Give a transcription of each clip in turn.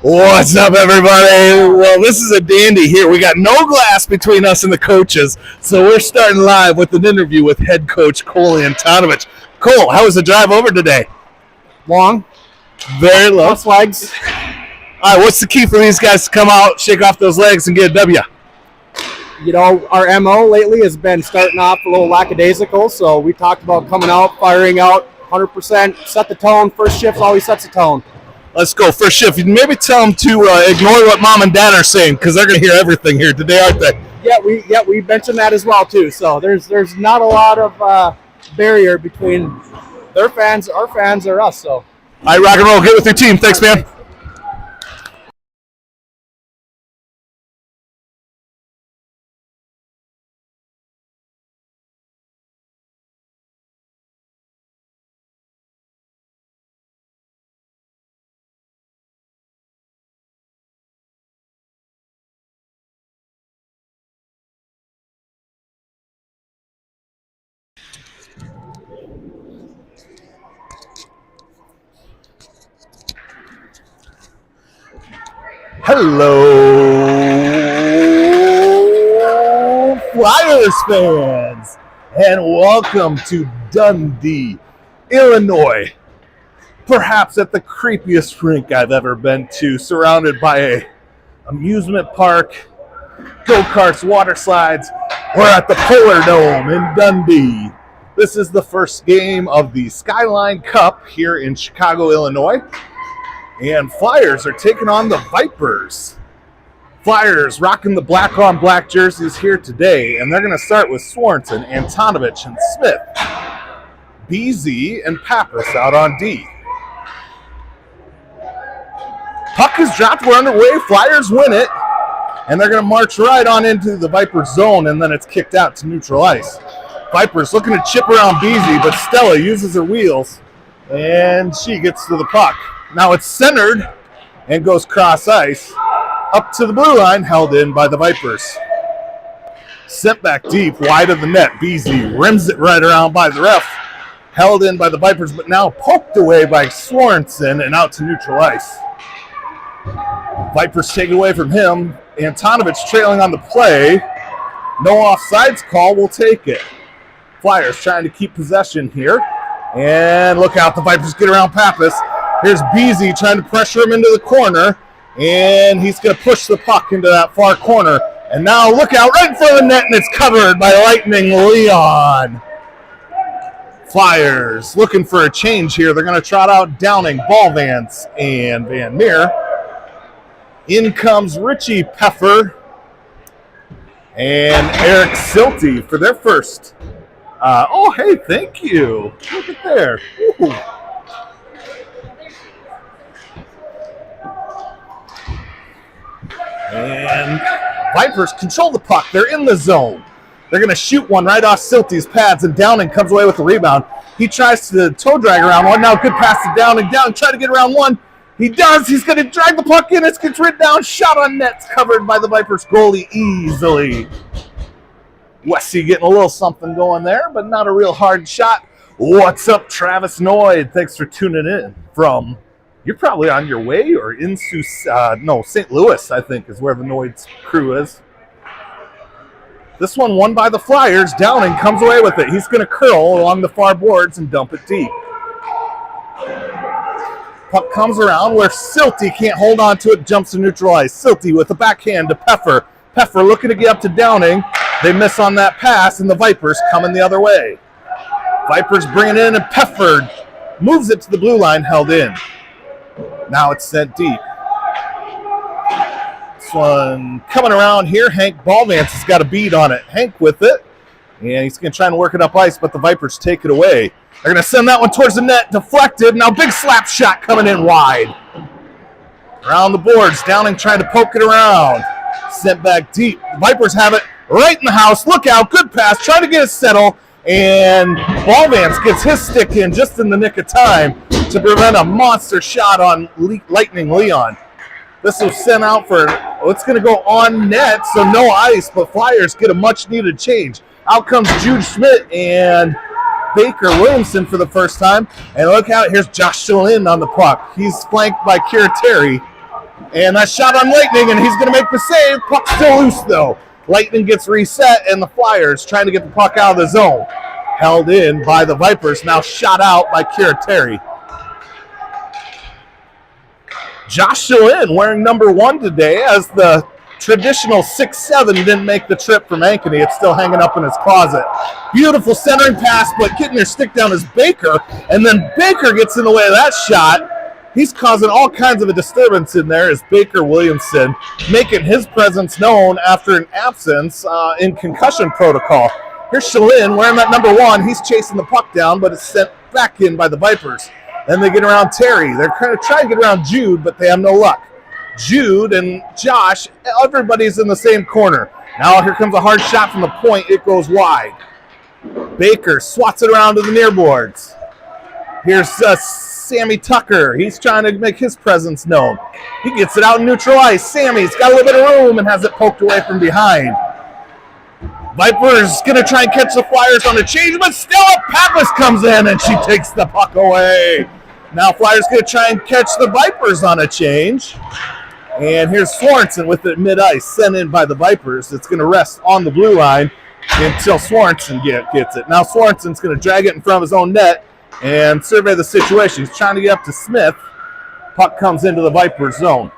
What's up, everybody? Well, this is a dandy here. We got no glass between us and the coaches, so we're starting live with an interview with head coach Cole Antonovich. Cole, how was the drive over today? Long. Very low. Cross legs. All right, what's the key for these guys to come out, shake off those legs, and get a W? You know, our MO lately has been starting off a little lackadaisical, so we talked about coming out, firing out 100%, set the tone. First shift always sets the tone. Let's go. First shift. Maybe tell them to ignore what mom and dad are saying, because they're going to hear everything here today, aren't they? Yeah, we mentioned that as well too. So there's not a lot of barrier between their fans, our fans, or us. So. All right, rock and roll. Get with your team. Thanks, man. Hello, Flyers fans, and welcome to Dundee, Illinois. Perhaps at the creepiest rink I've ever been to, surrounded by a amusement park, go-karts, water slides. We're at the Polar Dome in Dundee. This is the first game of the Skyline Cup here in Chicago, Illinois. And Flyers are taking on the Vipers. Flyers rocking the black-on-black jerseys here today, and they're going to start with Swanson, Antonovich, and Smith. BZ and Pappas out on D. Puck is dropped. We're underway. Flyers win it, and they're going to march right on into the Vipers zone, and then it's kicked out to neutral ice. Vipers looking to chip around BZ, but Stella uses her wheels, and she gets to the puck. Now it's centered and goes cross ice up to the blue line, held in by the Vipers. Sent back deep, wide of the net. BZ rims it right around by the ref, held in by the Vipers, but now poked away by Swanson and out to neutral ice. Vipers take it away from him. Antonovich trailing on the play. No offsides call, will take it. Flyers trying to keep possession here. And look out, the Vipers get around Pappas. Here's BZ trying to pressure him into the corner, and he's going to push the puck into that far corner. And now look out right in front of the net, and it's covered by Lightning Leon. Flyers looking for a change here. They're going to trot out Downing, Ballvance, and Van Meer. In comes Richie Peffer and Eric Silty for their first. Hey, thank you. Look at there. Ooh. And Vipers control the puck. They're in the zone. They're going to shoot one right off Silty's pads, and Downing comes away with the rebound. He tries to toe drag around one. Now good pass to Downing. Downing trying to get around one. He does. He's going to drag the puck in. It gets written down. Shot on net's covered by the Vipers goalie easily. Westy getting a little something going there, but not a real hard shot. What's up, Travis Noyd? Thanks for tuning in from... You're probably on your way or into, St. Louis, I think, is where the Noid's crew is. This one won by the Flyers. Downing comes away with it. He's going to curl along the far boards and dump it deep. Puck comes around where Silty can't hold on to it, jumps to neutral ice. Silty with the backhand to Peffer. Peffer looking to get up to Downing. They miss on that pass, and the Vipers coming the other way. Vipers bringing it in, and Peffer moves it to the blue line, held in. Now it's sent deep. This one coming around here. Hank Ballvance has got a bead on it. Hank with it. And he's going to try and work it up ice, but the Vipers take it away. They're going to send that one towards the net. Deflected. Now big slap shot coming in wide. Around the boards. Downing trying to poke it around. Sent back deep. The Vipers have it right in the house. Look out. Good pass. Trying to get it settled. And Ballvance gets his stick in just in the nick of time to prevent a monster shot on Lightning Leon. This was sent out for, it's going to go on net, so no ice, but Flyers get a much-needed change. Out comes Jude Schmidt and Baker Williamson for the first time. And look out, here's Josh Shalin on the puck. He's flanked by Kira Terry. And that shot on Lightning, and he's going to make the save. Puck still loose, though. Lightning gets reset, and the Flyers trying to get the puck out of the zone. Held in by the Vipers, now shot out by Kira Terry. Josh Shalin wearing number 1 today, as the traditional 6'7" didn't make the trip from Ankeny. It's still hanging up in his closet. Beautiful centering pass, but getting their stick down is Baker, and then Baker gets in the way of that shot. He's causing all kinds of a disturbance in there as Baker Williamson making his presence known after an absence in concussion protocol. Here's Shalin wearing that number 1. He's chasing the puck down, but it's sent back in by the Vipers. Then they get around Terry. They're kind of trying to get around Jude, but they have no luck. Jude and Josh, everybody's in the same corner. Now here comes a hard shot from the point. It goes wide. Baker swats it around to the near boards. Here's Sammy Tucker. He's trying to make his presence known. He gets it out in neutral ice. Sammy's got a little bit of room and has it poked away from behind. Vipers going to try and catch the Flyers on a change, but still Pappas comes in and she takes the puck away. Now Flyers going to try and catch the Vipers on a change. And here's Swanson with it mid-ice, sent in by the Vipers. It's going to rest on the blue line until Swanson gets it. Now Swanson's going to drag it in front of his own net and survey the situation. He's trying to get up to Smith. Puck comes into the Vipers zone.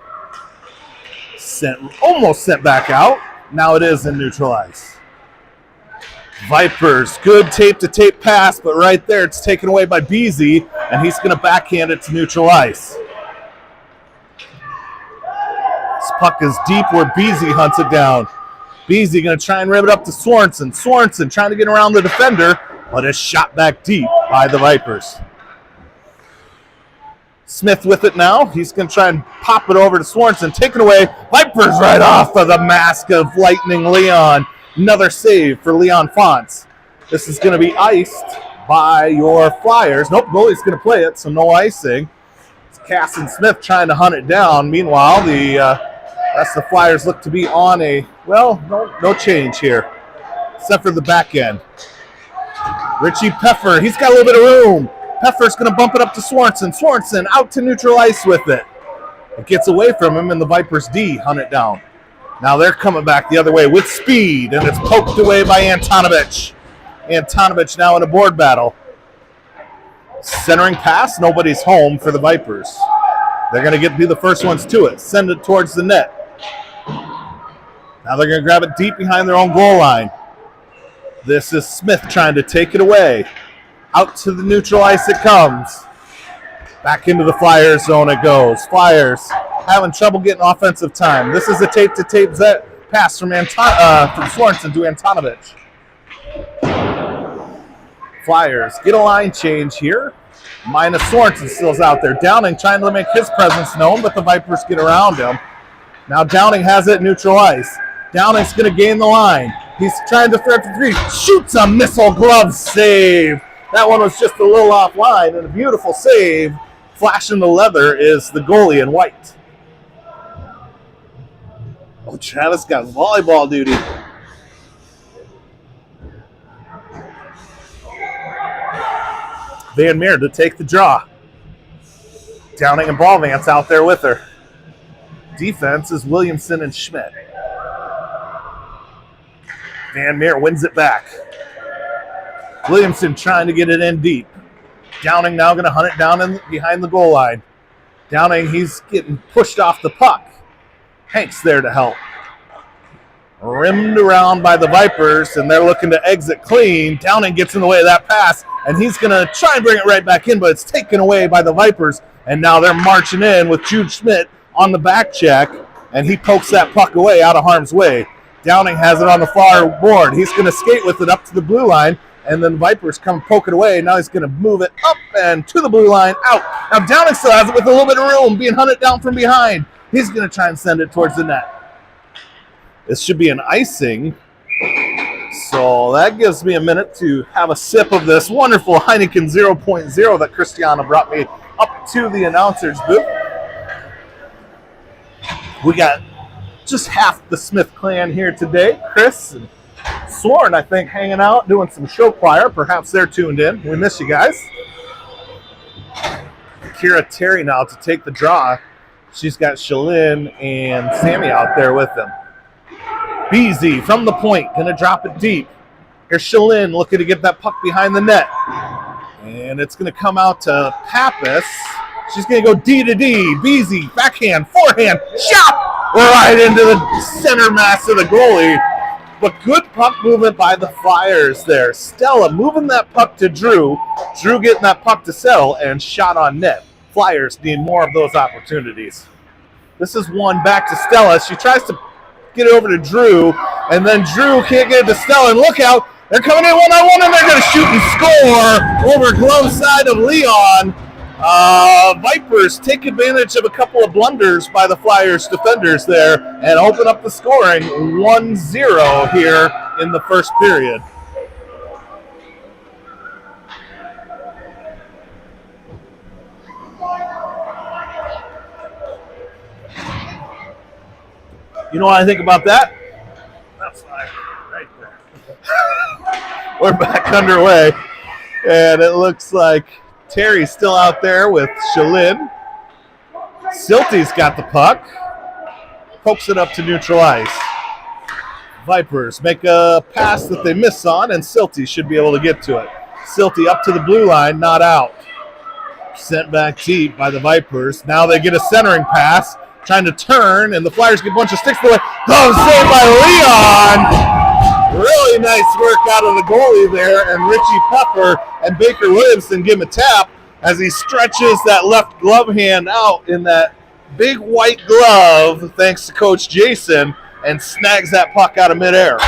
Almost sent back out. Now it is in neutral ice. Vipers, good tape-to-tape pass, but right there it's taken away by Beasy, and he's going to backhand it to neutral ice. This puck is deep where Beasy hunts it down. Beasy going to try and rip it up to Swanson. Swanson trying to get around the defender, but it's shot back deep by the Vipers. Smith with it now. He's going to try and pop it over to Swanson. Taken away. Vipers right off of the mask of Lightning Leon. Another save for Leon Fonts. This is going to be iced by your Flyers. Nope, goalie's going to play it, so no icing. It's Cass and Smith trying to hunt it down. Meanwhile, the rest of the Flyers look to be on a, well, no change here, except for the back end. Richie Peffer, he's got a little bit of room. Peffer's going to bump it up to Swanson. Swanson out to neutral ice with it. It gets away from him, and the Vipers D hunt it down. Now they're coming back the other way with speed, and it's poked away by Antonovich. Antonovich now in a board battle. Centering pass, nobody's home for the Vipers. They're going to be the first ones to it. Send it towards the net. Now they're going to grab it deep behind their own goal line. This is Smith trying to take it away. Out to the neutral ice it comes. Back into the Flyers zone it goes. Flyers having trouble getting offensive time. This is a tape-to-tape pass from Sorensen to Antonovich. Flyers get a line change here. Minus Sorensen still's out there. Downing trying to make his presence known, but the Vipers get around him. Now Downing has it neutral ice. Downing's going to gain the line. He's trying to thread for 3. Shoots a missile glove save. That one was just a little offline, and a beautiful save. Flashing the leather is the goalie in white. Oh, Travis got volleyball duty. Van Meer to take the draw. Downing and Ballvance out there with her. Defense is Williamson and Schmidt. Van Meer wins it back. Williamson trying to get it in deep. Downing now going to hunt it down behind the goal line. Downing, he's getting pushed off the puck. Hank's there to help. Rimmed around by the Vipers, and they're looking to exit clean. Downing gets in the way of that pass, and he's going to try and bring it right back in, but it's taken away by the Vipers, and now they're marching in with Jude Schmidt on the back check, and he pokes that puck away out of harm's way. Downing has it on the far board. He's going to skate with it up to the blue line, and then the Vipers come poke it away. Now he's going to move it up and to the blue line, out. Now Downing still has it with a little bit of room, being hunted down from behind. He's going to try and send it towards the net. This should be an icing. So that gives me a minute to have a sip of this wonderful Heineken 0.0 that Christiana brought me up to the announcer's booth. We got just half the Smith clan here today. Chris and Soren, I think, hanging out, doing some show choir. Perhaps they're tuned in. We miss you guys. Kira Terry now to take the draw. She's got Shalyn and Sammy out there with them. Beasy from the point, going to drop it deep. Here's Shalyn looking to get that puck behind the net. And it's going to come out to Pappas. She's going to go D to D. Beasy, backhand, forehand, shot! Right into the center mass of the goalie. But good puck movement by the Flyers there. Stella moving that puck to Drew. Drew getting that puck to settle and shot on net. Flyers need more of those opportunities. This is one back to Stella. She tries to get it over to Drew, and then Drew can't get it to Stella. And look out, they're coming in one-on-one, and they're going to shoot and score over glove side of Leon. Vipers take advantage of a couple of blunders by the Flyers defenders there and open up the scoring 1-0 here in the first period. You know what I think about that? That's right there. We're back underway, and it looks like Terry's still out there with Shalyn. Silty's got the puck. Pokes it up to neutral ice. Vipers make a pass that they miss on, and Silty should be able to get to it. Silty up to the blue line, not out. Sent back deep by the Vipers. Now they get a centering pass, trying to turn, and the Flyers get a bunch of sticks away. Glove saved by Leon! Really nice work out of the goalie there, and Richie Puffer and Baker Williamson give him a tap as he stretches that left glove hand out in that big white glove, thanks to Coach Jason, and snags that puck out of midair.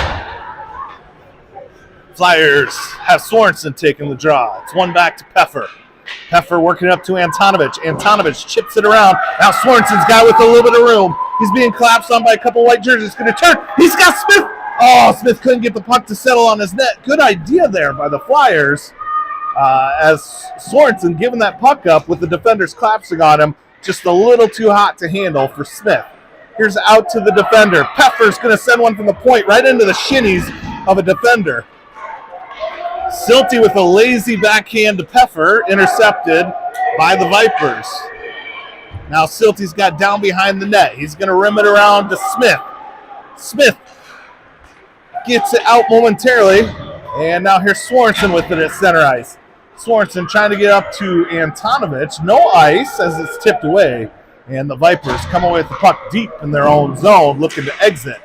Flyers have Sorensen taking the draw. It's one back to Peffer. Peffer working up to Antonovich. Antonovich chips it around. Now Sorensen's got it with a little bit of room. He's being collapsed on by a couple white jerseys. Going to turn. He's got Smith. Oh, Smith couldn't get the puck to settle on his net. Good idea there by the Flyers. As Sorensen giving that puck up with the defenders collapsing on him. Just a little too hot to handle for Smith. Here's out to the defender. Peffer's going to send one from the point right into the shinnies of a defender. Silty with a lazy backhand to Peffer, intercepted by the Vipers. Now Silty's got down behind the net. He's going to rim it around to Smith. Smith gets it out momentarily, and now here's Sorensen with it at center ice. Sorensen trying to get up to Antonovich. No ice as it's tipped away, and the Vipers come away with the puck deep in their own zone, looking to exit.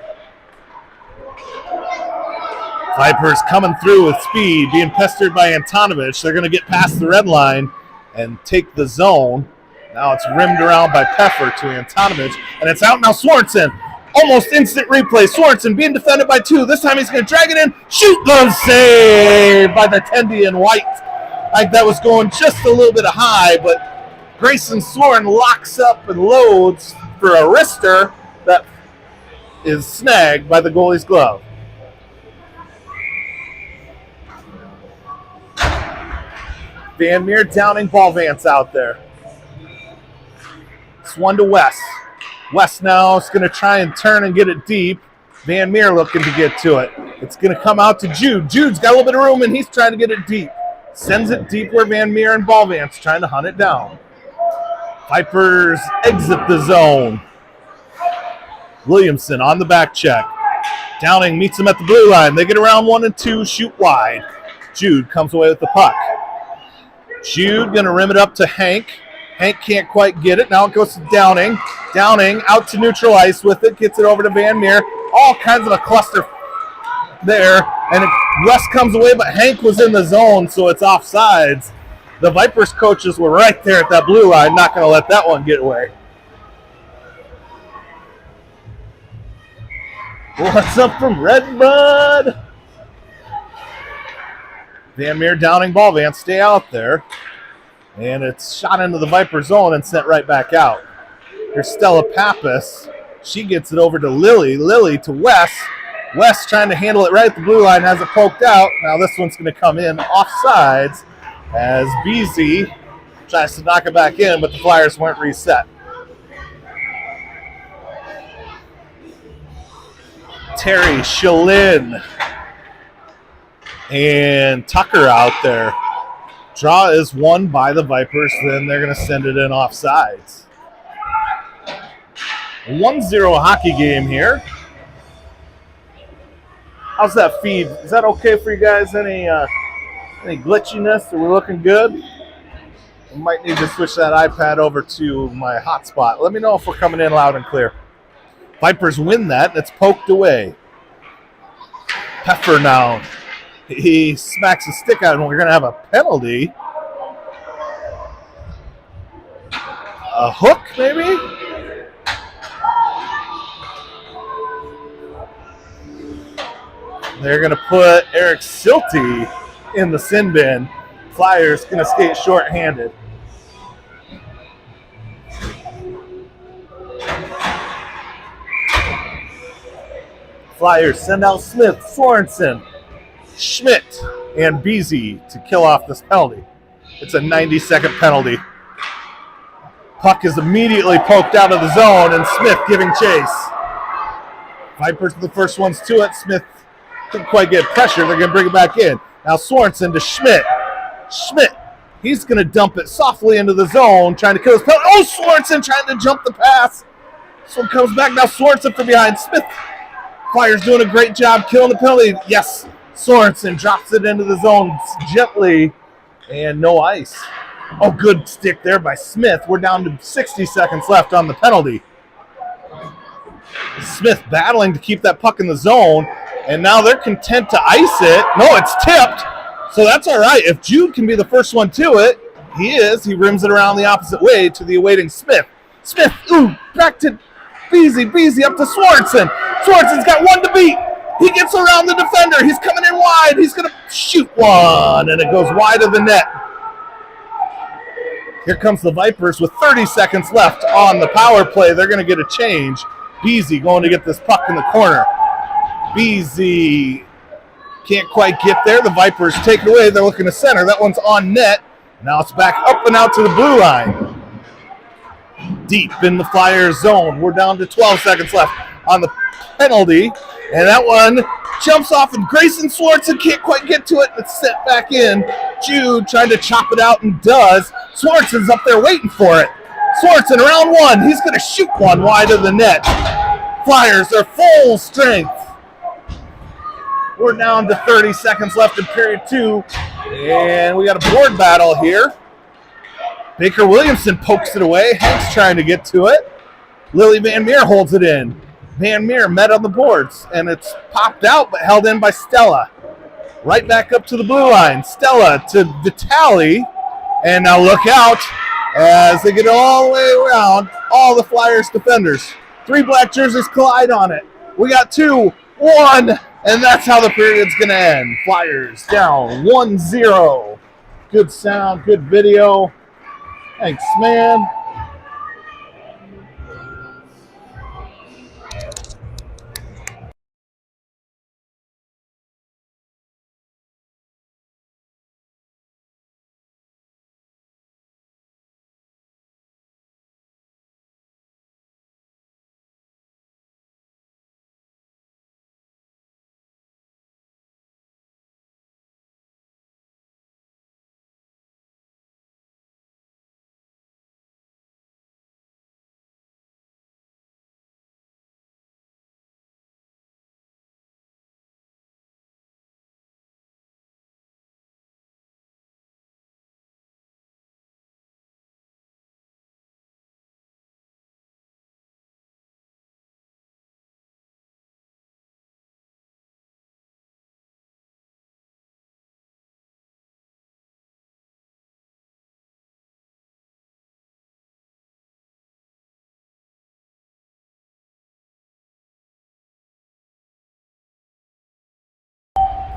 Vipers coming through with speed, being pestered by Antonovich. They're going to get past the red line and take the zone. Now it's rimmed around by Peffer to Antonovich, and it's out now. Sorensen, almost instant replay. Sorensen being defended by two. This time he's going to drag it in. Shoot, glove save by the Tendy in white. Like that was going just a little bit high, but Grayson Soren locks up and loads for a wrister that is snagged by the goalie's glove. Van Meer, Downing, Ballvance out there. It's one to West. West now is going to try and turn and get it deep. Van Meer looking to get to it. It's going to come out to Jude. Jude's got a little bit of room, and he's trying to get it deep. Sends it deep where Van Meer and Ballvance trying to hunt it down. Vipers exit the zone. Williamson on the back check. Downing meets him at the blue line. They get around 1 and 2, shoot wide. Jude comes away with the puck. Jude going to rim it up to Hank. Hank can't quite get it. Now it goes to Downing. Downing out to neutral ice with it. Gets it over to Van Meer. All kinds of a cluster there. And West comes away, but Hank was in the zone, so it's offsides. The Vipers coaches were right there at that blue line. Not going to let that one get away. What's up from Redbud? Van Meer, Downing, Ballvance stay out there. And it's shot into the Viper zone and sent right back out. Here's Stella Pappas. She gets it over to Lily. Lily to West. West trying to handle it right at the blue line, has it poked out. Now this one's going to come in offsides as Beasy tries to knock it back in, but the Flyers weren't reset. Terry, Shalyn, and Tucker out there. Draw is won by the Vipers, then they're going to send it in offsides. 1-0 hockey game here. How's that feed? Is that okay for you guys? Any glitchiness? Are we looking good? We might need to switch that iPad over to my hotspot. Let me know if we're coming in loud and clear. Vipers win that, and it's poked away. Peffer now. He smacks a stick out, and we're going to have a penalty. A hook, maybe? They're going to put Eric Silty in the sin bin. Flyers going to skate short-handed. Flyers send out Smith, Sorensen, Schmidt, and Beasy to kill off this penalty. It's a 90-second penalty. Puck is immediately poked out of the zone, and Smith giving chase. Vipers are the first ones to it. Smith couldn't quite get pressure. They're going to bring it back in. Now Sorensen to Schmidt. Schmidt, he's going to dump it softly into the zone, trying to kill his penalty. Oh, Sorensen trying to jump the pass. This one comes back. Now Sorensen from behind. Smith. Flyers doing a great job killing the penalty. Yes, Sorensen drops it into the zone gently, and no ice. Oh, good stick there by Smith. We're down to 60 seconds left on the penalty. Smith battling to keep that puck in the zone, and now they're content to ice it. No, it's tipped, so that's all right. If Jude can be the first one to it, he is. He rims it around the opposite way to the awaiting Smith. Smith, back to Beasy up to Sorensen. Sorensen's got one to beat. He gets around the defender. He's coming in wide. He's going to shoot one, and it goes wide of the net. Here comes the Vipers with 30 seconds left on the power play. They're going to get a change. Beasy going to get this puck in the corner. Beasy can't quite get there. The Vipers take it away. They're looking to center. That one's on net. Now it's back up and out to the blue line. Deep in the Flyers zone. We're down to 12 seconds left on the penalty. And that one jumps off, and Grayson Swartzen can't quite get to it. It's set back in. Jude trying to chop it out and does. Swartzen's up there waiting for it. Swartzen around one. He's going to shoot one wide of the net. Flyers are full strength. We're down to 30 seconds left in period 2. And we got a board battle here. Baker Williamson pokes it away. Hank's trying to get to it. Lily Van Meer holds it in. Van Meer met on the boards, and it's popped out but held in by Stella. Right back up to the blue line. Stella to Vitale. And now look out as they get all the way around all the Flyers defenders. 3 black jerseys collide on it. We got 2, 1, and that's how the period's going to end. Flyers down 1-0. Good sound, good video. Thanks, man.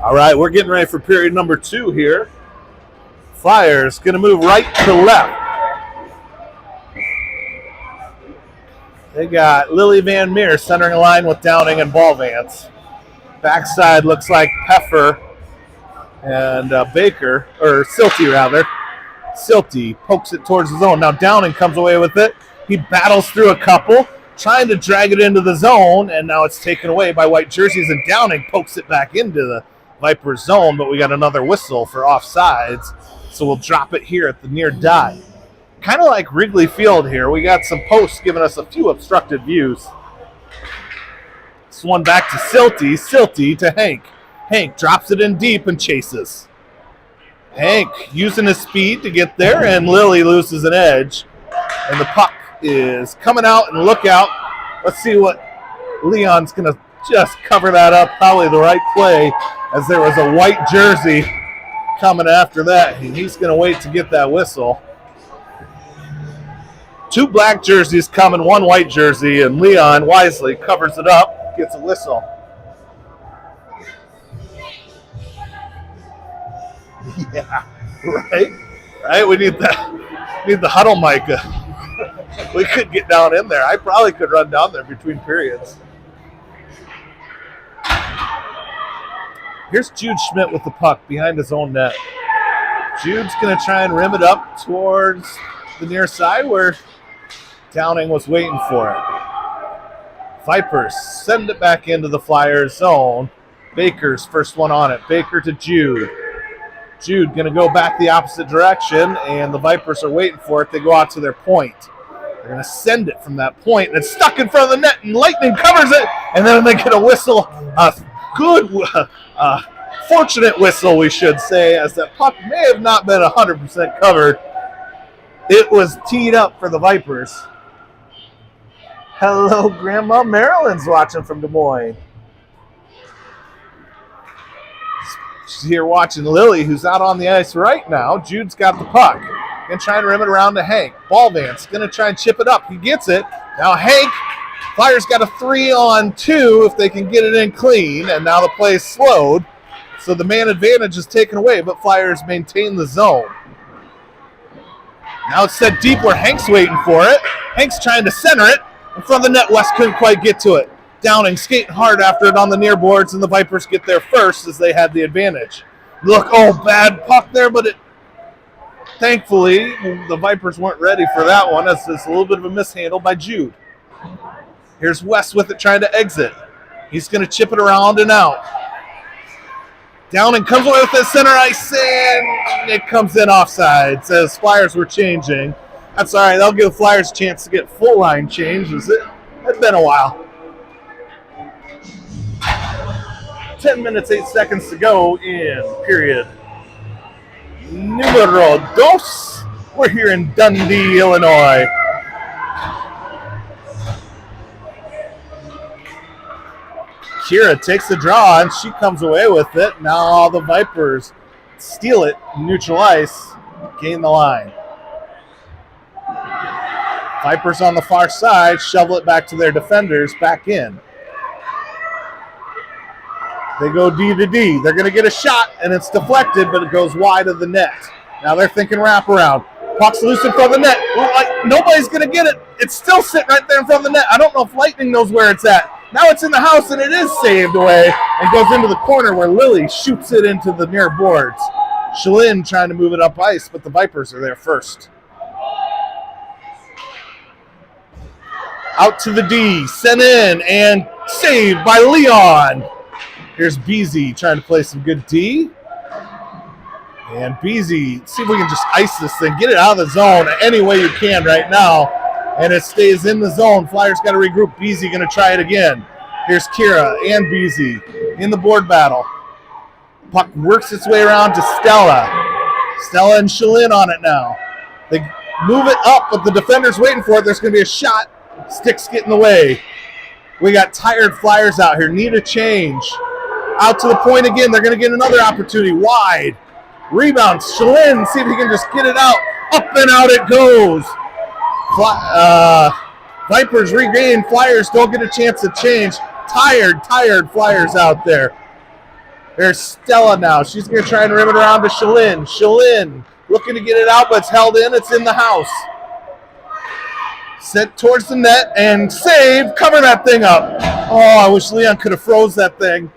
All right, we're getting ready for period number 2 here. Flyers going to move right to left. They got Lily Van Meer centering a line with Downing and Ballvance. Backside looks like Peffer and Baker, or Silty rather. Silty pokes it towards the zone. Now Downing comes away with it. He battles through a couple, trying to drag it into the zone, and now it's taken away by white jerseys, and Downing pokes it back into the Viper zone, but we got another whistle for offsides, so we'll drop it here at the near dot. kind of like Wrigley Field here. We got some posts giving us a few obstructed views. This one back to Silty. Silty to Hank. Hank drops it in deep and chases. Hank using his speed to get there, and Lily loses an edge. And the puck is coming out, and look out. Let's see what Leon's going to just cover that up. Probably the right play, as there was a white jersey coming after that. He's going to wait to get that whistle. 2 black jerseys coming, 1 white jersey, and Leon wisely covers it up, gets a whistle. Yeah, right? Right? We need the huddle mic. We could get down in there. I probably could run down there between periods. Here's Jude Schmidt with the puck behind his own net. Jude's going to try and rim it up towards the near side where Downing was waiting for it. Vipers send it back into the Flyers zone. Baker's first one on it. Baker to Jude. Jude going to go back the opposite direction, and the Vipers are waiting for it. They go out to their point. They're going to send it from that point, and it's stuck in front of the net, and Lightning covers it, and then they get a whistle, a good, fortunate whistle, we should say, as that puck may have not been 100% covered. It was teed up for the Vipers. Hello, Grandma Marilyn's watching from Des Moines. She's here watching Lily, who's out on the ice right now. Jude's got the puck. Going to try and rim it around to Hank. Ballvance going to try and chip it up. He gets it. Now Hank, Flyers got a 3-on-2 if they can get it in clean, and now the play is slowed. So the man advantage is taken away, but Flyers maintain the zone. Now it's set deep where Hank's waiting for it. Hank's trying to center it. In front of the net, West couldn't quite get to it. Downing skating hard after it on the near boards, and the Vipers get there first as they had the advantage. Look, bad puck there, but thankfully the Vipers weren't ready for that one, as it's a little bit of a mishandle by Jude. Here's West with it trying to exit. He's going to chip it around and out. Downing comes away with the center ice, and it comes in offside. Says Flyers were changing. That's all right. That'll give the Flyers a chance to get full line change. It's been a while. 10 minutes, 8 seconds to go in period numero dos. We're here in Dundee, Illinois. Kira takes the draw, and she comes away with it. Now all the Vipers steal it, neutral ice, gain the line. Vipers on the far side shovel it back to their defenders, back in. They go D to D. They're going to get a shot, and it's deflected, but it goes wide of the net. Now they're thinking wraparound. Puck's loose in front of the net. Nobody's going to get it. It's still sitting right there in front of the net. I don't know if Lightning knows where it's at. Now it's in the house, and it is saved away and goes into the corner where Lily shoots it into the near boards. Shalin trying to move it up ice, but the Vipers are there first. Out to the D, sent in, and saved by Leon. Here's Beasy trying to play some good D. And Beasy, see if we can just ice this thing, get it out of the zone any way you can right now. And it stays in the zone. Flyers got to regroup. Beasy going to try it again. Here's Kira and Beasy in the board battle. Puck works its way around to Stella. Stella and Shalin on it now. They move it up, but the defender's waiting for it. There's going to be a shot. Sticks get in the way. We got tired Flyers out here. Need a change. Out to the point again. They're going to get another opportunity. Wide. Rebound. Shalin, see if he can just get it out. Up and out it goes. Vipers regain. Flyers don't get a chance to change. Tired Flyers out there. There's Stella now. She's going to try and rim it around to Shalin. Shalin looking to get it out, but it's held in. It's in the house. Sent towards the net and save. Cover that thing up. Oh, I wish Leon could have froze that thing.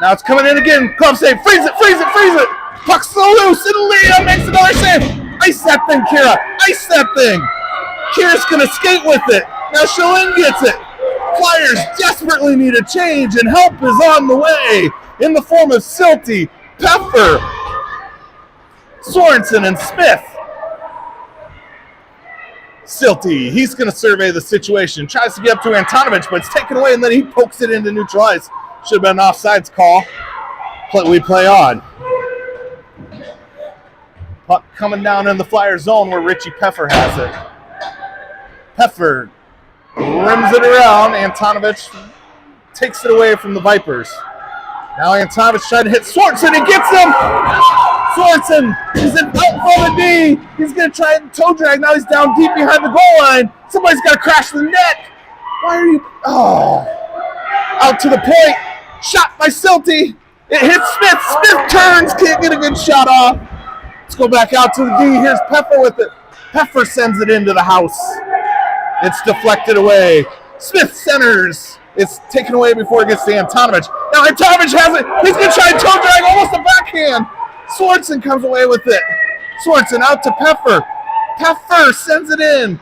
Now it's coming in again. Glove save. Freeze it. Puck's so loose, and Leon makes another save. Ice that thing, Kira. Ice that thing. Kira's going to skate with it. Now Shalin gets it. Flyers desperately need a change, and help is on the way in the form of Silty, Peffer, Sorensen, and Smith. Silty, he's going to survey the situation. Tries to get up to Antonovich, but it's taken away, and then he pokes it into neutral ice. Should have been an offsides call. We play on. Puck coming down in the Flyer zone where Richie Peffer has it. Peffer rims it around. Antonovich takes it away from the Vipers. Now Antonovich trying to hit Swartzen. He gets him! Swartzen is out from the D. He's going to try and toe drag. Now he's down deep behind the goal line. Somebody's got to crash the net. Why are you... Oh. Out to the point. Shot by Silty. It hits Smith. Smith turns. Can't get a good shot off. Let's go back out to the D. Here's Peffer with it. Peffer sends it into the house. It's deflected away. Smith centers. It's taken away before it gets to Antonovich. Now Antonovich has it. He's going to try and toe drag, almost a backhand. Swartzen comes away with it. Swartzen out to Peffer. Peffer sends it in.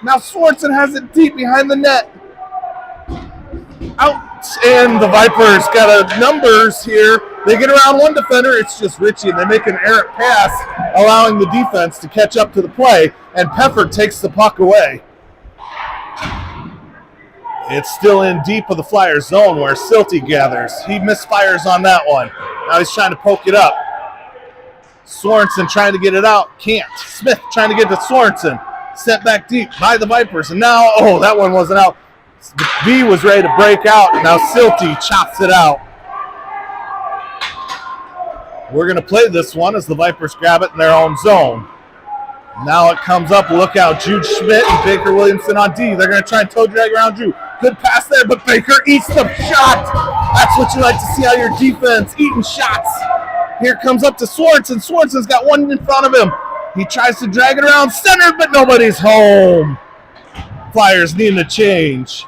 Now Swartzen has it deep behind the net. Out, and the Vipers got numbers here. They get around one defender. It's just Richie, and they make an errant pass, allowing the defense to catch up to the play, and Peffer takes the puck away. It's still in deep of the Flyer zone where Silty gathers. He misfires on that one. Now he's trying to poke it up. Sorensen trying to get it out. Can't. Smith trying to get to Sorensen. Sent back deep by the Vipers. And now, oh, that one wasn't out. B was ready to break out. Now Silty chops it out. We're going to play this one as the Vipers grab it in their own zone. Now it comes up. Look out. Jude Schmidt and Baker Williamson on D. They're going to try and toe drag around Drew. Good pass there, but Baker eats the shot. That's what you like to see out of your defense, eating shots. Here comes up to Swartzen. Swartzen's got one in front of him. He tries to drag it around center, but nobody's home. Flyers needing a change.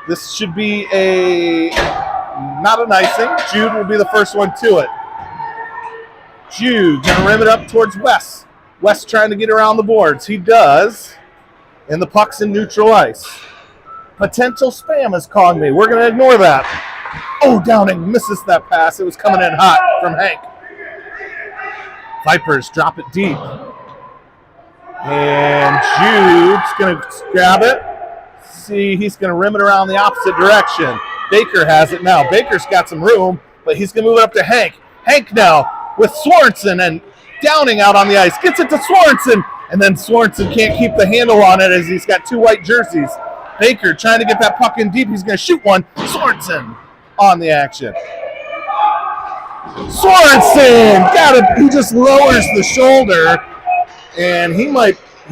This should be not an icing. Jude will be the first one to it. Jude going to rim it up towards Wes. Wes trying to get around the boards. He does. And the puck's in neutral ice. Potential spam is calling me. We're going to ignore that. Oh, Downing misses that pass. It was coming in hot from Hank. Vipers drop it deep. And Jude's going to grab it. See, he's going to rim it around the opposite direction. Baker has it now. Baker's got some room, but he's going to move it up to Hank. Hank now with Swartzen and Downing out on the ice. Gets it to Swartzen, and then Swartzen can't keep the handle on it as he's got two white jerseys. Baker trying to get that puck in deep. He's going to shoot one. Swartzen on the action. Swartzen got it. He just lowers the shoulder, and he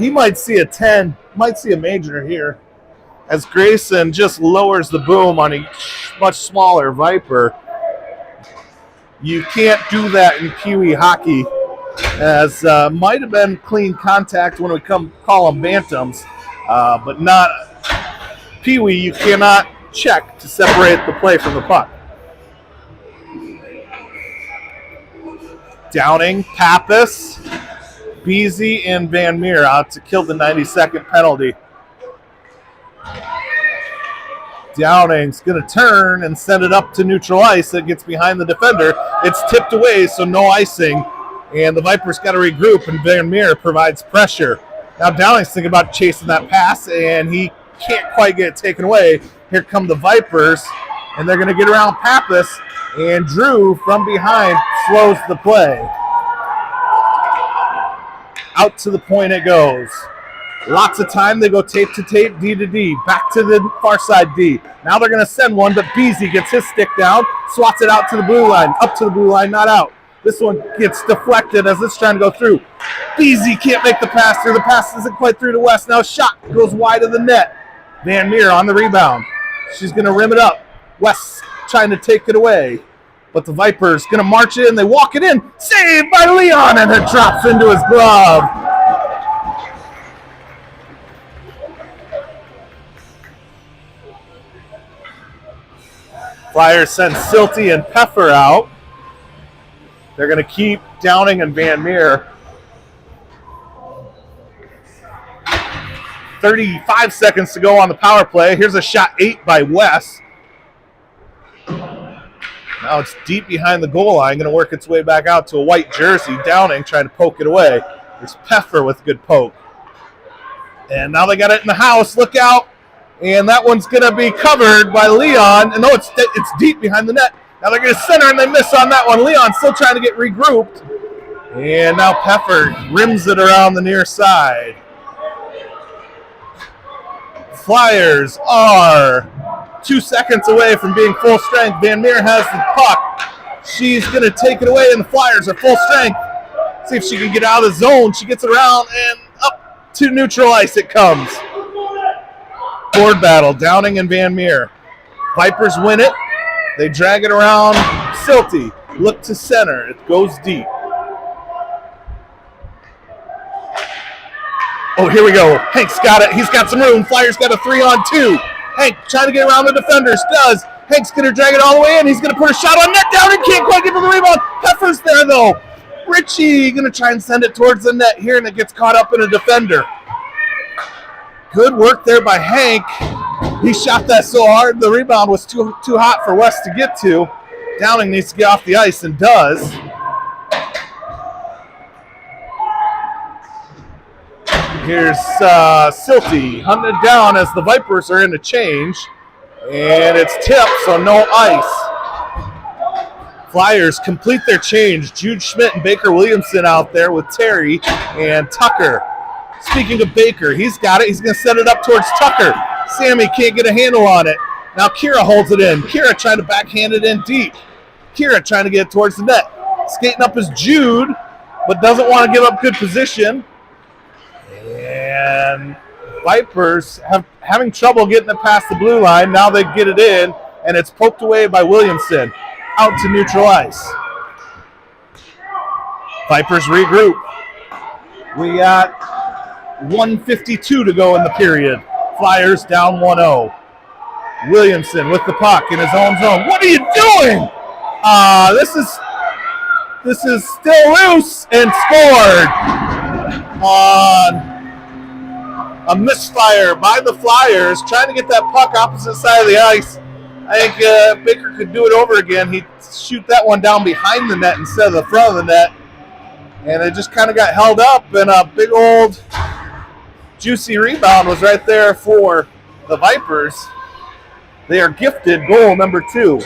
might see a 10. Might see a major here as Grayson just lowers the boom on a much smaller Viper. You can't do that in Pee Wee hockey, as might have been clean contact when we call them bantams, but not Pee Wee. You cannot check to separate the play from the puck. Downing, Pappas, Beasy, and Van Meer out to kill the 90-second penalty. Downing's going to turn and send it up to neutral ice. It gets behind the defender. It's tipped away, so no icing. And the Vipers got to regroup, and Van Meer provides pressure. Now Downing's thinking about chasing that pass, and he can't quite get it taken away. Here come the Vipers, and they're going to get around Pappas, and Drew from behind slows the play. Out to the point it goes. Lots of time. They go tape to tape, D to D. Back to the far side D. Now they're going to send one, but Beasy gets his stick down, swats it out to the blue line. Up to the blue line, not out. This one gets deflected as it's trying to go through. Beasy can't make the pass through. The pass isn't quite through to West. Now shot goes wide of the net. Van Meer on the rebound. She's going to rim it up. West trying to take it away. But the Vipers going to march it in. They walk it in. Saved by Leon, and it drops into his glove. Flyers send Silty and Peffer out. They're going to keep Downing and Van Meer. 35 seconds to go on the power play. Here's a shot 8 by Wes. Now it's deep behind the goal line. Going to work its way back out to a white jersey. Downing trying to poke it away. There's Peffer with a good poke. And now they got it in the house. Look out. And that one's going to be covered by Leon. And no, it's deep behind the net. Now they're going to center, and they miss on that one. Leon still trying to get regrouped. And now Pfeffer rims it around the near side. Flyers are 2 seconds away from being full strength. Van Meer has the puck. She's going to take it away, and the Flyers are full strength. See if she can get out of the zone. She gets it around, and up to neutral ice it comes. Board battle, Downing and Van Meer. Vipers win it. They drag it around. Silty, look to center. It goes deep. Oh, here we go. Hank's got it. He's got some room. Flyers got a 3-on-2. Hank trying to get around the defenders. Does. Hank's going to drag it all the way in. He's going to put a shot on net. Down and can't quite get to the rebound. Pfeffer's there, though. Richie going to try and send it towards the net here, and it gets caught up in a defender. Good work there by Hank. He shot that so hard, the rebound was too hot for West to get to. Downing needs to get off the ice and does. Here's Silty hunting it down as the Vipers are in a change. And it's tipped, so no ice. Flyers complete their change. Jude Schmidt and Baker Williamson out there with Terry and Tucker. Speaking of Baker, he's got it. He's going to set it up towards Tucker. Sammy can't get a handle on it. Now Kira holds it in. Kira trying to backhand it in deep. Kira trying to get it towards the net. Skating up is Jude, but doesn't want to give up good position. And Vipers having trouble getting it past the blue line. Now they get it in, and it's poked away by Williamson. Out to neutral ice. Vipers regroup. We got 1:52 to go in the period. Flyers down 1-0. Williamson with the puck in his own zone. What are you doing? This is still loose and scored on a misfire by the Flyers, trying to get that puck opposite side of the ice. I think Baker could do it over again. He'd shoot that one down behind the net instead of the front of the net. And it just kind of got held up, and a big old juicy rebound was right there for the Vipers. They are gifted goal number 2.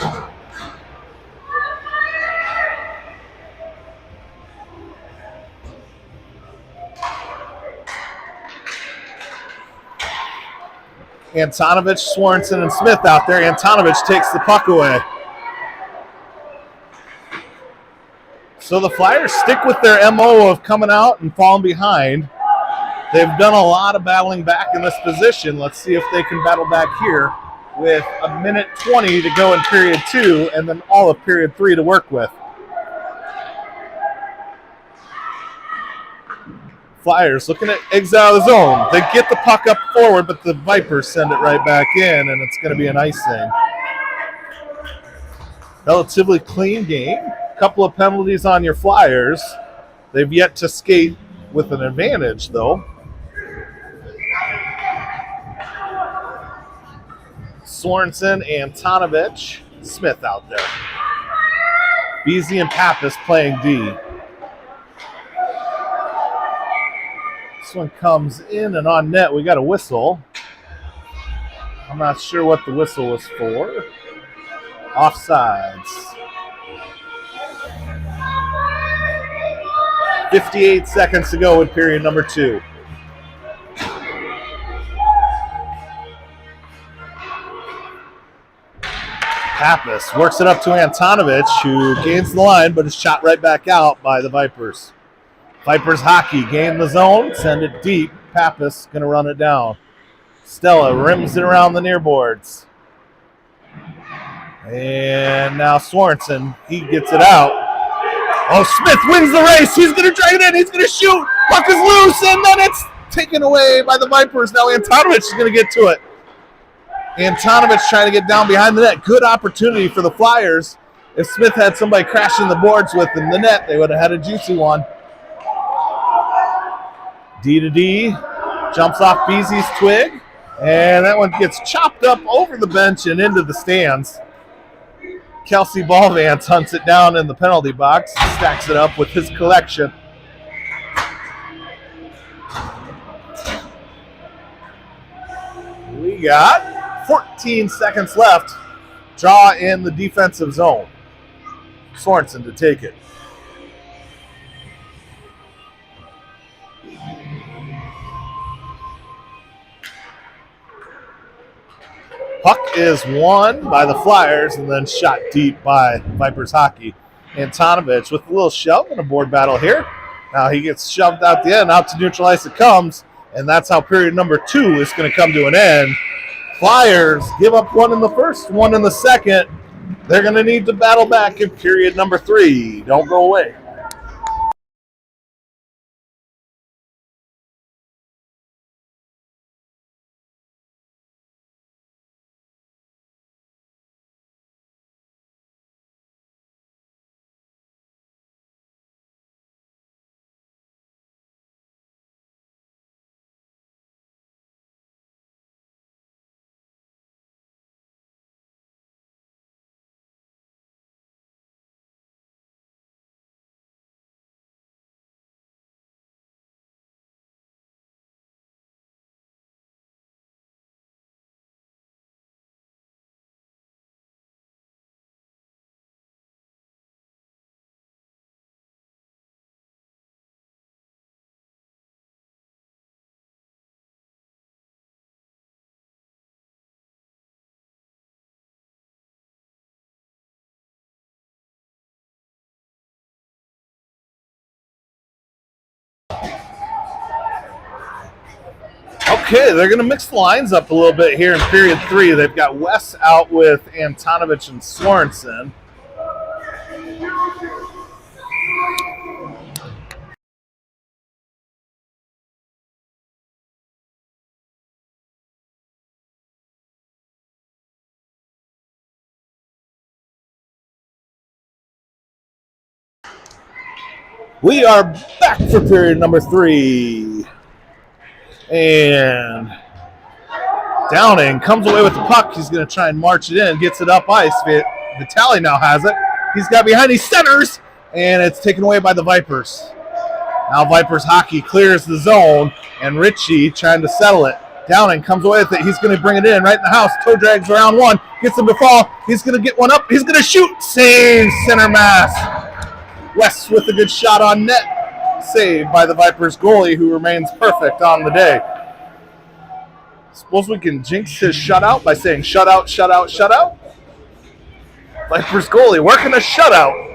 Antonovich, Swanson, and Smith out there. Antonovich takes the puck away. So the Flyers stick with their MO of coming out and falling behind. They've done a lot of battling back in this position. Let's see if they can battle back here with 1:20 to go in period 2 and then all of period 3 to work with. Flyers looking at eggs out of the zone. They get the puck up forward, but the Vipers send it right back in, and it's going to be an icing. Relatively clean game. Couple of penalties on your Flyers. They've yet to skate with an advantage, though. Sorensen, Antonovich, Smith out there. Beasley and Pappas playing D. This one comes in and on net. We got a whistle. I'm not sure what the whistle was for. Offsides. 58 seconds to go in period number 2. Pappas works it up to Antonovich, who gains the line, but is shot right back out by the Vipers. Vipers hockey gain the zone, send it deep. Pappas going to run it down. Stella rims it around the near boards. And now Swanson, he gets it out. Oh, Smith wins the race. He's going to drag it in. He's going to shoot. Puck is loose, and then it's taken away by the Vipers. Now Antonovich is going to get to it. Antonovich trying to get down behind the net. Good opportunity for the Flyers. If Smith had somebody crashing the boards with in the net, they would have had a juicy one. D to D. Jumps off Beasley's twig. And that one gets chopped up over the bench and into the stands. Kelsey Ballvance hunts it down in the penalty box, stacks it up with his collection. We got 14 seconds left. Draw in the defensive zone. Sorensen to take it. Puck is won by the Flyers and then shot deep by Vipers hockey. Antonovich with a little shove and a board battle here. Now he gets shoved out the end, out to neutral ice it comes, and that's how period number 2 is going to come to an end. Flyers give up one in the first, one in the second. They're going to need to battle back in period number 3. Don't go away. Okay, they're going to mix the lines up a little bit here in period 3. They've got Wes out with Antonovich and Sorensen. We are back for period number 3. And Downing comes away with the puck. He's going to try and march it in, gets it up ice. Vitale now has it. He's got behind, he centers, and it's taken away by the Vipers. Now Vipers hockey clears the zone, and Ritchie trying to settle it. Downing comes away with it. He's going to bring it in right in the house. Toe drags around one, gets him to fall. He's going to get one up. He's going to shoot. Save center mass. West with a good shot on net. Saved by the Vipers goalie, who remains perfect on the day. Suppose we can jinx his shutout by saying shutout, shutout, shutout. Vipers goalie working a shutout.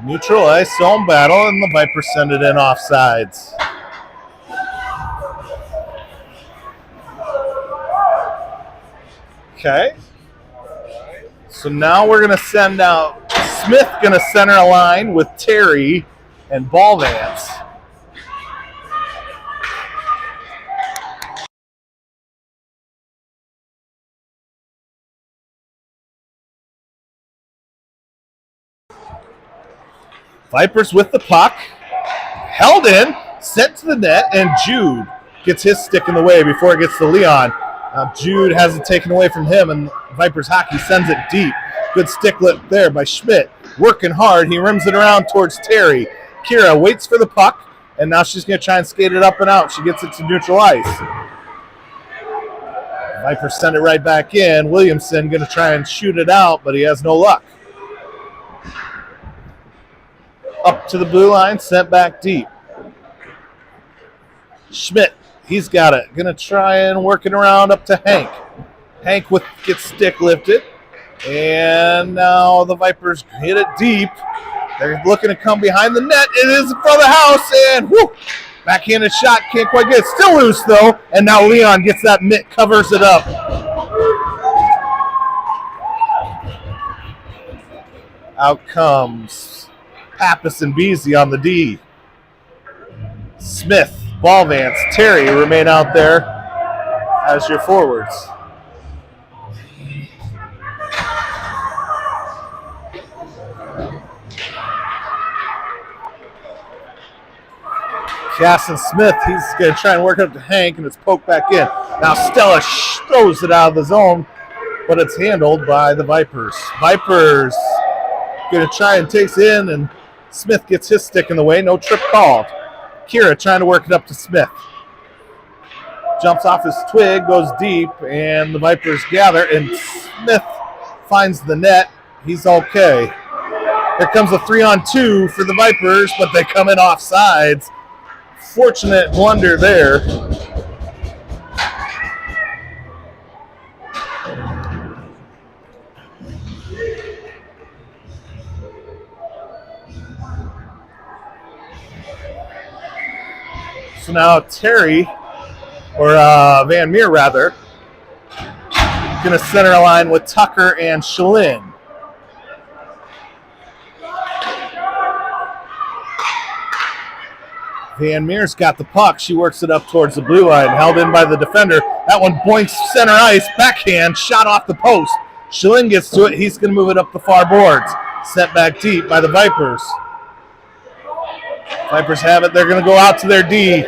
Neutral ice zone battle, and the Vipers send it in offsides. Okay. So now we're going to send out Smith, going to center a line with Terry and Ballvance. Vipers with the puck. Held in, sent to the net, and Jude gets his stick in the way before it gets to Leon. Jude has it taken away from him, and Vipers hockey sends it deep. Good stick lift there by Schmidt. Working hard. He rims it around towards Terry. Kira waits for the puck, and now she's going to try and skate it up and out. She gets it to neutral ice. Vipers send it right back in. Williamson going to try and shoot it out, but he has no luck. Up to the blue line, sent back deep. Schmidt. He's got it. Going to try and work it around up to Hank. Hank gets stick lifted. And now the Vipers hit it deep. They're looking to come behind the net. It is in front of the house. And whoo! Backhanded shot. Can't quite get it. Still loose, though. And now Leon gets that mitt, covers it up. Out comes Pappas and Beasy on the D. Smith. Ballvance, Terry remain out there as your forwards. Casson Smith, he's going to try and work up to Hank, and it's poked back in. Now Stella throws it out of the zone. but it's handled by the Vipers. Vipers going to try and takes in, and Smith gets his stick in the way. No trip called. Kira trying to work it up to Smith. Jumps off his twig, goes deep, and the Vipers gather, and Smith finds the net. He's okay. Here comes a 3-on-2 for the Vipers, but they come in offsides. Fortunate blunder there. So now Terry, or Van Meer rather, going to center a line with Tucker and Shalin. Van Meer's got the puck. She works it up towards the blue line, held in by the defender. That one boinks center ice, backhand, shot off the post. Shalin gets to it. He's going to move it up the far boards. Sent back deep by the Vipers. Vipers have it. They're going to go out to their D.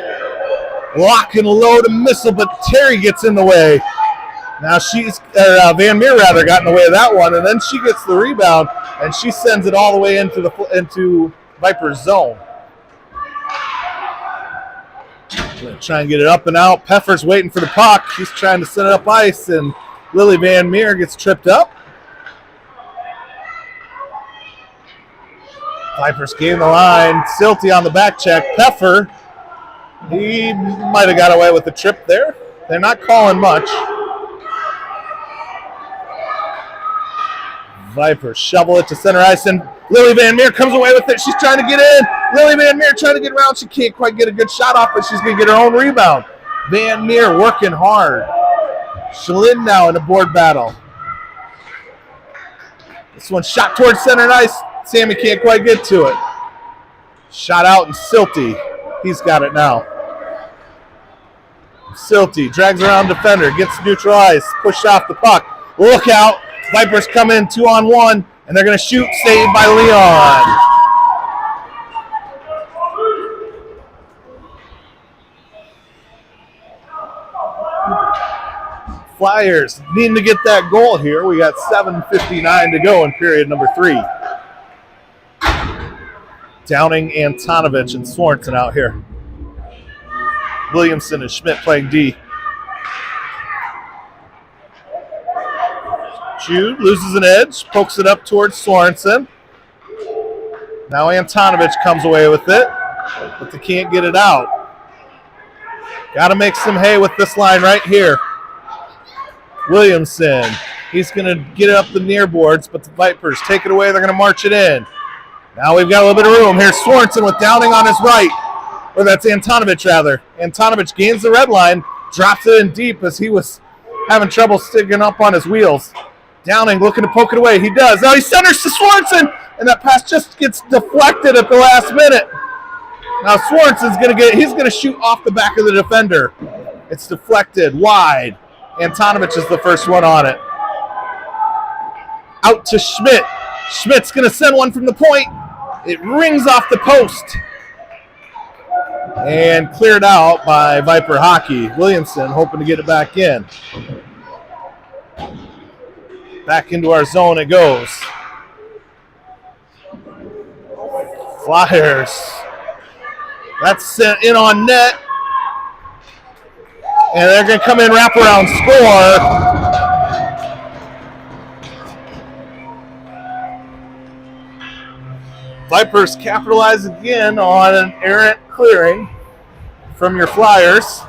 Lock and load a missile, but Terry gets in the way. Now Van Meer rather got in the way of that one, and then she gets the rebound, and she sends it all the way into Vipers zone. Try and get it up and out. Peffer's waiting for the puck. He's trying to set it up ice, and Lily Van Meer gets tripped up. Vipers gain the line. Silty on the back check. Peffer, he might have got away with the trip there. They're not calling much. Vipers shovel it to center ice, and Lily Van Meer comes away with it. She's trying to get in. Lily Van Meer trying to get around. She can't quite get a good shot off, but she's going to get her own rebound. Van Meer working hard. Shalin now in a board battle. This one shot towards center ice. Sammy can't quite get to it. Shot out, and Silty, he's got it now. Silty drags around defender, gets neutralized, pushed off the puck. Look out. Vipers come in 2-on-1, and they're going to shoot, saved by Leon. Flyers needing to get that goal here. We got 7:59 to go in period number 3. Downing, Antonovich, and Swanson out here. Williamson and Schmidt playing D. Jude loses an edge, pokes it up towards Swanson. Now Antonovich comes away with it, but they can't get it out. Got to make some hay with this line right here. Williamson, he's going to get it up the near boards, but the Vipers take it away. They're going to march it in. Now we've got a little bit of room. Here's Swanson with Downing on his right. Or that's Antonovich, rather. Antonovich gains the red line, drops it in deep as he was having trouble sticking up on his wheels. Downing looking to poke it away. He does. Now he centers to Swanson, and that pass just gets deflected at the last minute. Now Swanson's he's going to shoot off the back of the defender. It's deflected wide. Antonovich is the first one on it. Out to Schmidt. Schmidt's going to send one from the point. It rings off the post. And cleared out by Viper Hockey. Williamson hoping to get it back in. Back into our zone it goes. Flyers. That's sent in on net. And they're going to come in, wraparound score. Vipers capitalize again on an errant clearing from your Flyers.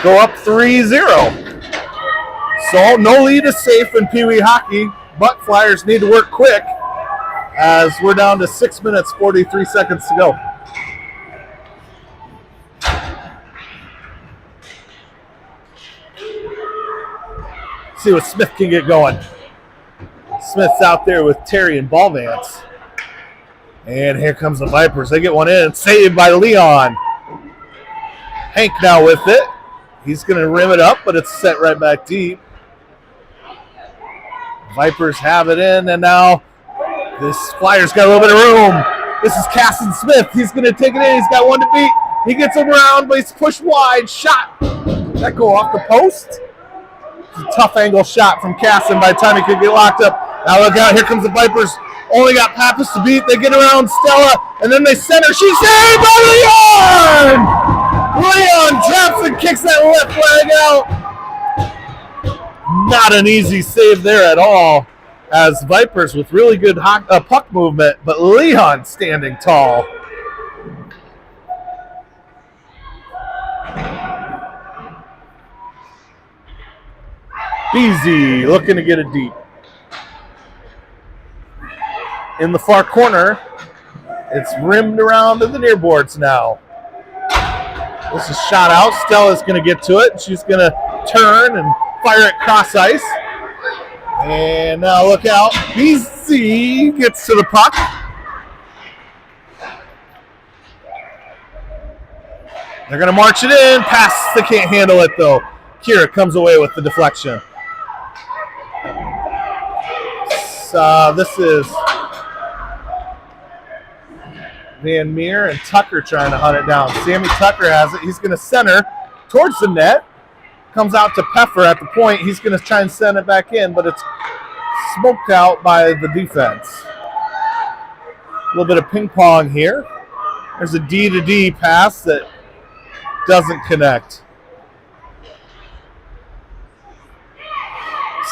Go up 3-0. So no lead is safe in Pee Wee hockey, but Flyers need to work quick as we're down to 6 minutes, 43 seconds to go. See what Smith can get going. Smith's out there with Terry and Ballvance. And here comes the Vipers. They get one in. Saved by Leon. Hank now with it. He's going to rim it up, but it's set right back deep. Vipers have it in, and now this Flyers got a little bit of room. This is Casson Smith. He's going to take it in. He's got one to beat. He gets him around, but he's pushed wide. Shot. Did that go off the post? a tough angle shot from Casson by the time he could get locked up. Now look out, here comes the Vipers. Only got Pappas to beat. They get around Stella, and then they center. She's saved by Leon! Leon taps and kicks that left leg out. Not an easy save there at all, as Vipers with really good puck movement, but Leon standing tall. Beasy looking to get it deep. In the far corner, it's rimmed around to the near boards now. This is shot out. Stella's going to get to it. She's going to turn and fire it cross ice. And now look out. BC gets to the puck. They're going to march it in. Pass, they can't handle it though. Kira comes away with the deflection. This is Van Meer and Tucker trying to hunt it down. Sammy Tucker has it. He's going to center towards the net. Comes out to Peffer at the point. He's going to try and send it back in, but it's smoked out by the defense. A little bit of ping pong here. There's a D-to-D pass that doesn't connect.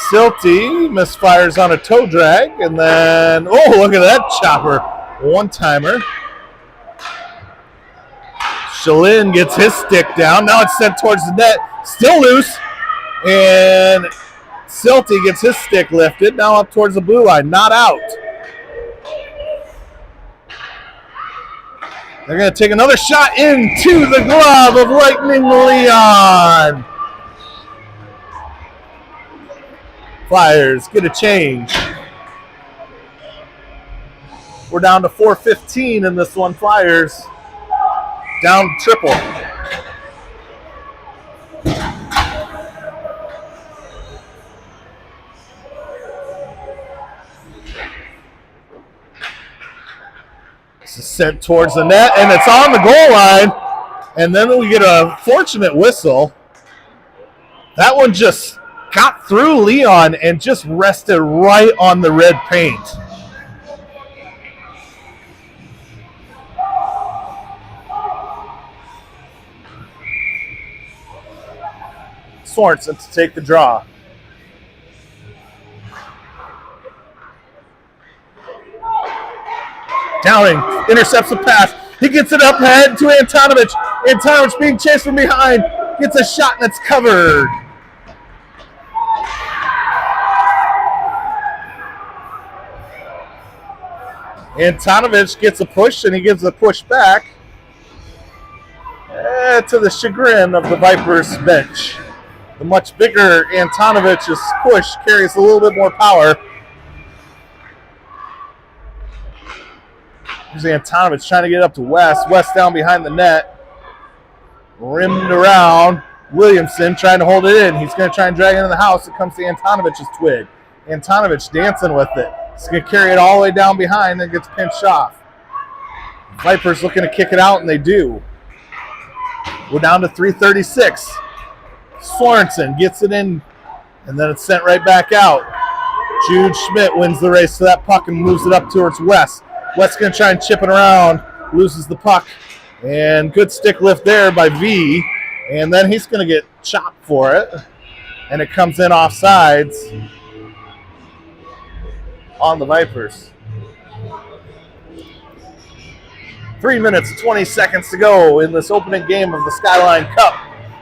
Silty misfires on a toe drag, and then, oh, look at that chopper. One-timer. Shalin gets his stick down. Now it's sent towards the net. Still loose. And Silty gets his stick lifted. Now up towards the blue line. Not out. They're going to take another shot into the glove of Lightning Leon. Flyers get a change. We're down to 4:15 in this one. Flyers down triple. This is sent towards the net, and it's on the goal line. And then we get a fortunate whistle. That one just got through Leon and just rested right on the red paint. Sorensen to take the draw. Downing intercepts the pass. He gets it up ahead to Antonovich. Antonovich being chased from behind. Gets a shot and it's covered. Antonovich gets a push and he gives a push back to the chagrin of the Vipers bench. The much bigger Antonovich's push carries a little bit more power. Here's Antonovich trying to get up to West. West down behind the net. Rimmed around. Williamson trying to hold it in. He's going to try and drag it into the house. It comes to Antonovich's twig. Antonovich dancing with it. He's going to carry it all the way down behind and gets pinched off. Vipers looking to kick it out, and they do. We're down to 3:36. Sorensen gets it in, and then it's sent right back out. Jude Schmidt wins the race to that puck and moves it up towards West. West's going to try and chip it around, loses the puck, and good stick lift there by V, and then he's going to get chopped for it, and it comes in offsides on the Vipers. 3 minutes, 20 seconds to go in this opening game of the Skyline Cup.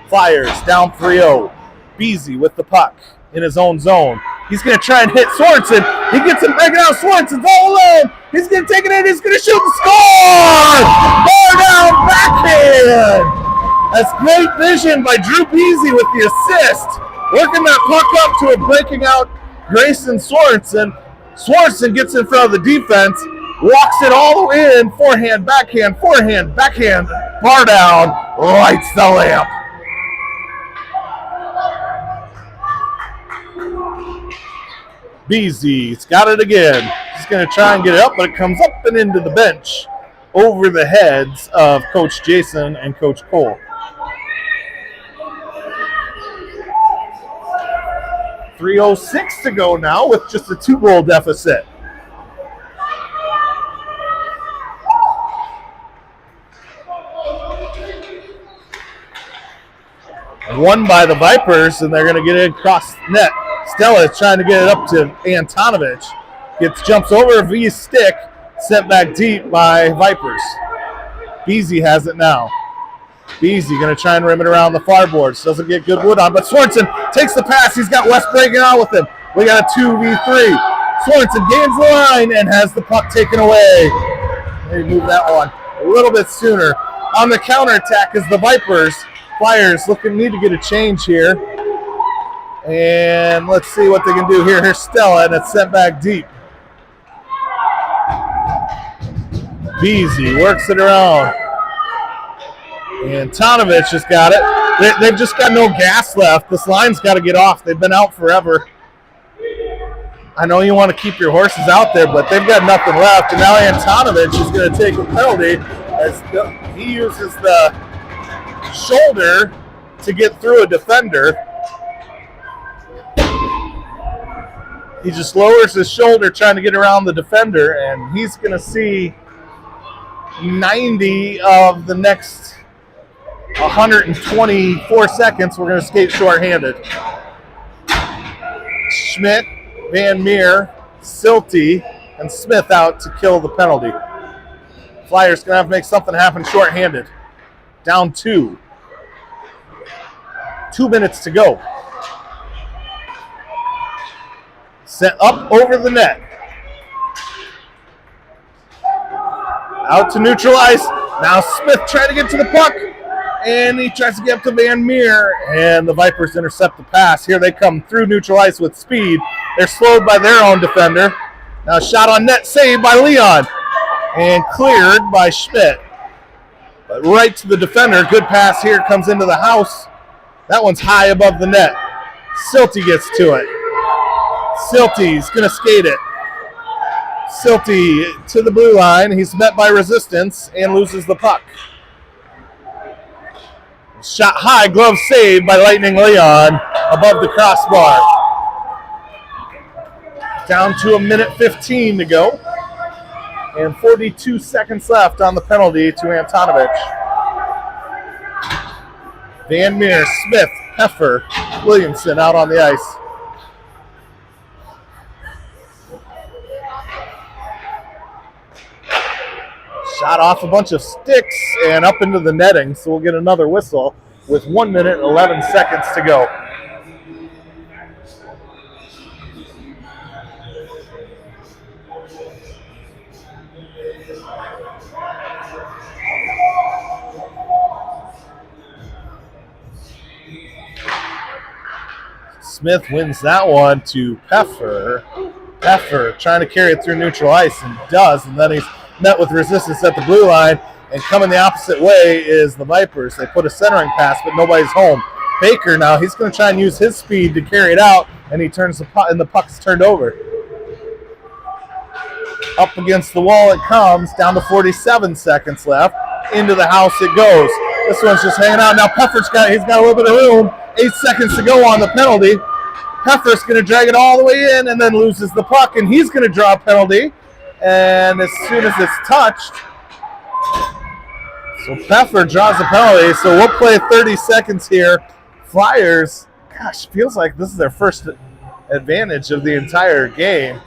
Flyers down 3-0. Beasy with the puck in his own zone. He's going to try and hit Sorensen. He gets him back out. Sorensen's all alone. He's going to take it in. He's going to shoot and score! Bar down backhand. That's great vision by Drew Beasy with the assist. Working that puck up to a breaking out Grayson Sorensen. Sorensen gets in front of the defense. Walks it all the way in. Forehand, backhand, bar down. Lights the lamp. Beasy's got it again. He's going to try and get it up, but it comes up and into the bench over the heads of Coach Jason and Coach Cole. 3:06 to go now with just a 2-goal deficit. Won by the Vipers, and they're going to get it across net. Stella is trying to get it up to Antonovich. Jumps over V's stick, sent back deep by Vipers. Beasy has it now. Beasy going to try and rim it around the far boards. Doesn't get good wood on, but Sorensen takes the pass. He's got West breaking out with him. We got a 2v3. Sorensen gains the line and has the puck taken away. They move that one a little bit sooner. On the counterattack is the Vipers. Flyers need to get a change here. And let's see what they can do here. Here's Stella, and it's sent back deep. Beasy works it around. And Antonovich has got it. They've just got no gas left. This line's got to get off. They've been out forever. I know you want to keep your horses out there, but they've got nothing left. And now Antonovich is going to take a penalty as he uses the shoulder to get through a defender. He just lowers his shoulder trying to get around the defender, and he's going to see 90 of the next 124 seconds. We're going to skate shorthanded. Schmidt, Van Meer, Silty, and Smith out to kill the penalty. Flyers going to have to make something happen shorthanded. Down 2. 2 minutes to go. Sent up over the net. Out to neutral ice. Now Smith trying to get to the puck. And he tries to get up to Van Meer. And the Vipers intercept the pass. Here they come through neutral ice with speed. They're slowed by their own defender. Now shot on net, saved by Leon. And cleared by Schmidt. But right to the defender. Good pass here. Comes into the house. That one's high above the net. Silty gets to it. Silty's going to skate it. Silty to the blue line. He's met by resistance and loses the puck. Shot high, glove saved by Lightning Leon above the crossbar. Down to 1:15 to go. And 42 seconds left on the penalty to Antonovich. Van Meer, Smith, Heffer, Williamson out on the ice. Shot off a bunch of sticks and up into the netting, so we'll get another whistle with 1 minute and 11 seconds to go. Smith wins that one to Peffer. Peffer trying to carry it through neutral ice and does, and then he's met with resistance at the blue line, and coming the opposite way is the Vipers. They put a centering pass, but nobody's home. Baker now, he's going to try and use his speed to carry it out, and he turns the puck, and the puck's turned over. Up against the wall it comes, down to 47 seconds left. Into the house it goes. This one's just hanging out. Now Peffer's he's got a little bit of room. 8 seconds to go on the penalty. Peffer's going to drag it all the way in and then loses the puck, and he's going to draw a penalty. And as soon as it's touched, so Peffer draws a penalty. So we'll play 30 seconds here. Flyers, gosh, feels like this is their first advantage of the entire game.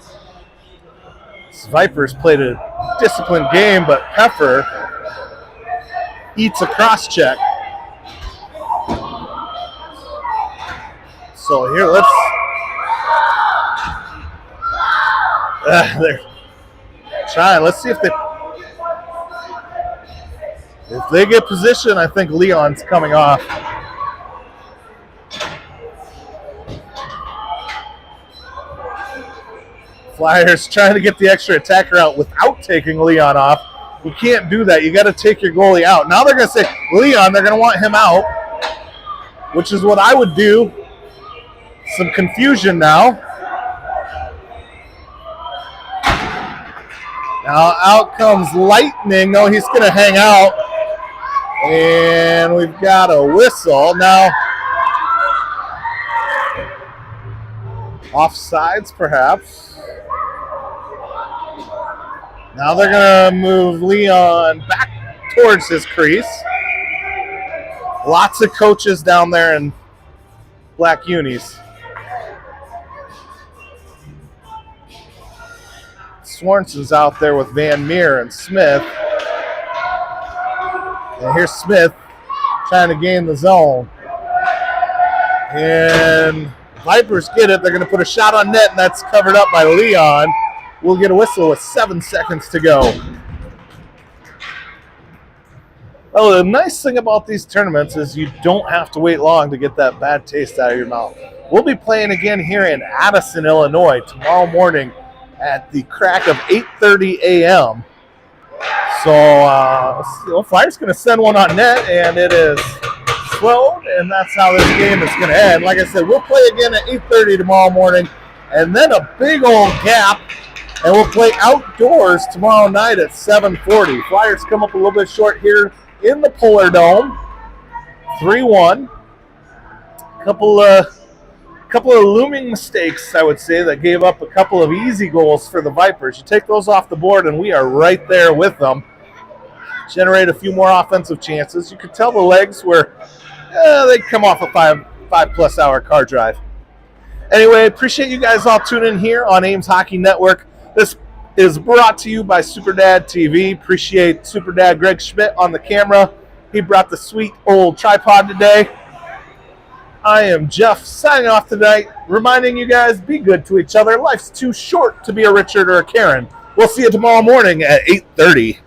Vipers played a disciplined game, but Peffer eats a cross check. So here, let's. They're trying. Let's see if they get position. I think Leon's coming off. Flyers trying to get the extra attacker out without taking Leon off. We can't do that. You got to take your goalie out. Now they're going to say Leon. They're going to want him out, which is what I would do. Some confusion now. Now out comes Lightning. No, he's going to hang out. And we've got a whistle. Now, Offsides, perhaps. Now they're going to move Leon back towards his crease. Lots of coaches down there in black unis. Swarnson's out there with Van Meer and Smith. And here's Smith trying to gain the zone. And Vipers get it. They're going to put a shot on net, and that's covered up by Leon. We'll get a whistle with 7 seconds to go. Well, the nice thing about these tournaments is you don't have to wait long to get that bad taste out of your mouth. We'll be playing again here in Addison, Illinois tomorrow morning at the crack of 8:30 a.m. So, Flyers going to send one on net, and it is slowed, and that's how this game is going to end. Like I said, we'll play again at 8:30 tomorrow morning, and then a big old gap. And we'll play outdoors tomorrow night at 7:40. Flyers come up a little bit short here in the Polar Dome. 3-1. Couple of looming mistakes, I would say, that gave up a couple of easy goals for the Vipers. You take those off the board, and we are right there with them. Generate a few more offensive chances. You could tell the legs were, they'd come off a 5+ hour car drive. Anyway, appreciate you guys all tuning in here on Ames Hockey Network. This is brought to you by SuperDad TV. Appreciate SuperDad Greg Schmidt on the camera. He brought the sweet old tripod today. I am Jeff signing off tonight, reminding you guys, be good to each other. Life's too short to be a Richard or a Karen. We'll see you tomorrow morning at 8:30.